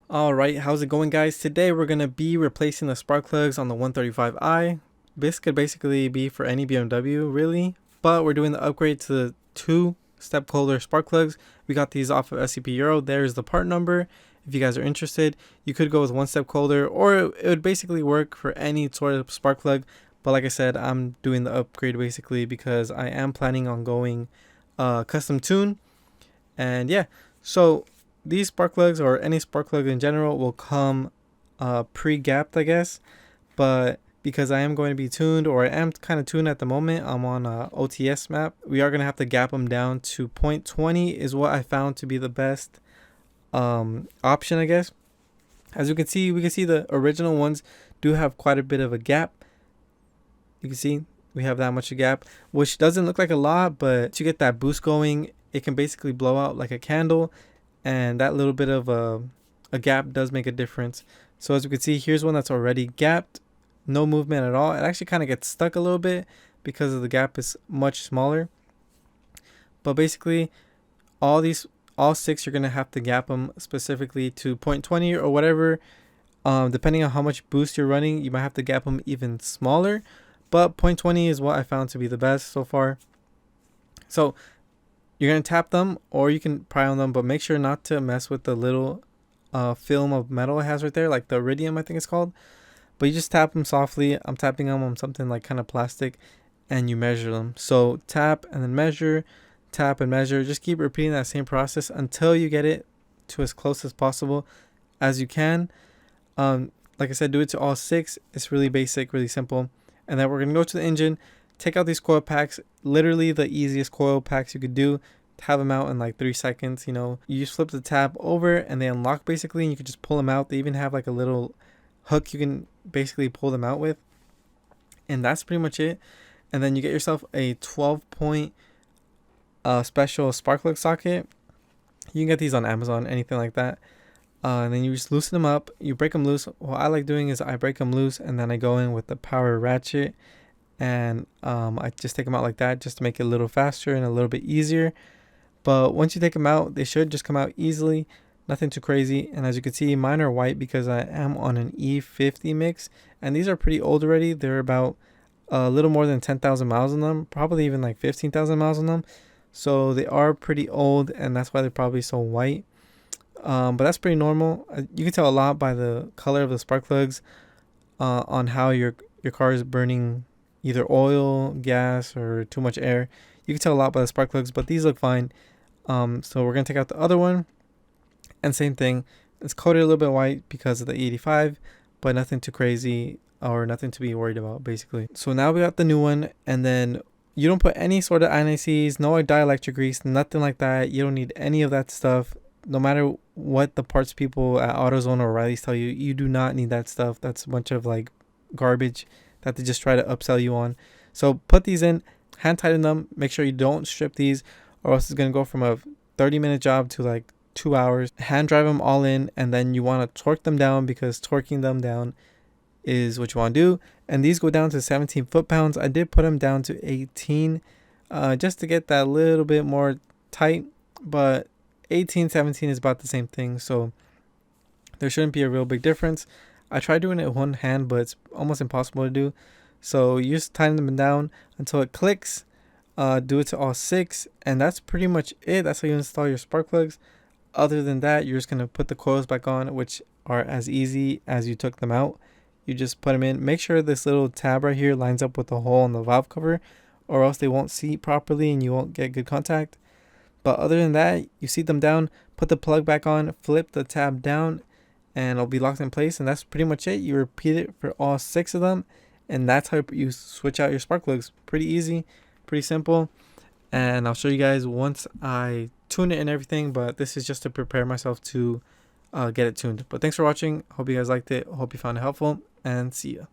Alright, how's it going, guys? Today we're going to be replacing the spark plugs on the 135i. This could basically be for any BMW, really, but we're doing the upgrade to the 2-step holder spark plugs. We got these off of SCP Euro. There's the part number. If you guys are interested, you could go with 1-step holder, or it would basically work for any sort of spark plug. But like I said, I'm doing the upgrade basically because I am planning on going custom tune. And yeah, so these spark plugs, or any spark plug in general, will come pre-gapped, I guess. But because I am going to be tuned, or I am kind of tuned at the moment, I'm on a OTS map, we are going to have to gap them down to 0.20 is what I found to be the best option, I guess. As you can see, we can see the original ones do have quite a bit of a gap. You can see we have that much a gap, which doesn't look like a lot, but to get that boost going, it can basically blow out like a candle, and that little bit of a gap does make a difference. So as you can see, here's one that's already gapped, no movement at all. It actually kind of gets stuck a little bit because of the gap is much smaller. But basically, all 6, you're gonna have to gap them specifically to 0.20 or whatever. Depending on how much boost you're running, you might have to gap them even smaller, but 0.20 is what I found to be the best so far. So you're going to tap them, or you can pry on them, but make sure not to mess with the little film of metal it has right there, like the iridium, I think it's called. But you just tap them softly. I'm tapping them on something like kind of plastic, and you measure them. So tap and then measure, tap and measure. Just keep repeating that same process until you get it to as close as possible as you can. Like I said, do it to all 6. It's really basic, really simple. And then we're going to go to the engine, take out these coil packs, literally the easiest coil packs you could do. Have them out in like 3 seconds. You just flip the tab over and they unlock basically, and you can just pull them out. They even have like a little hook you can basically pull them out with, and that's pretty much it. And then you get yourself a 12-point special spark plug socket. You can get these on Amazon, anything like that. And then you just loosen them up, you break them loose. What I like doing is I break them loose and then I go in with the power ratchet, and I just take them out like that, just to make it a little faster and a little bit easier. But once you take them out, they should just come out easily, nothing too crazy. And as you can see, mine are white because I am on an E50 mix, and these are pretty old already. They're about a little more than 10,000 miles on them, probably even like 15,000 miles on them. So they are pretty old, and that's why they're probably so white. But that's pretty normal. You can tell a lot by the color of the spark plugs on how your car is burning either oil, gas, or too much air. You can tell a lot by the spark plugs, but these look fine. So we're going to take out the other one, and same thing. It's coated a little bit white because of the 85, but nothing too crazy or nothing to be worried about, basically. So now we got the new one, and then you don't put any sort of anti-seize, no dielectric grease, nothing like that. You don't need any of that stuff. No matter what the parts people at AutoZone or O'Reilly's tell you, you do not need that stuff. That's a bunch of like garbage that they just try to upsell you on. So put these in, hand tighten them, make sure you don't strip these, or else it's going to go from a 30-minute job to like 2 hours. Hand drive them all in, and then you want to torque them down, because torquing them down is what you want to do. And these go down to 17 foot-pounds. I did put them down to 18 just to get that little bit more tight, but 18, 17 is about the same thing, so there shouldn't be a real big difference. I tried doing it with one hand, but it's almost impossible to do. So you just tighten them down until it clicks. Do it to all 6, and that's pretty much it. That's how you install your spark plugs. Other than that, you're just going to put the coils back on, which are as easy as you took them out. You just put them in. Make sure this little tab right here lines up with the hole in the valve cover, or else they won't seat properly and you won't get good contact. But other than that, you seat them down, put the plug back on, flip the tab down, and it'll be locked in place. And that's pretty much it. You repeat it for all 6 of them, and that's how you switch out your spark plugs. Pretty easy, pretty simple. And I'll show you guys once I tune it and everything, but this is just to prepare myself to get it tuned. But thanks for watching. Hope you guys liked it. Hope you found it helpful, and see ya.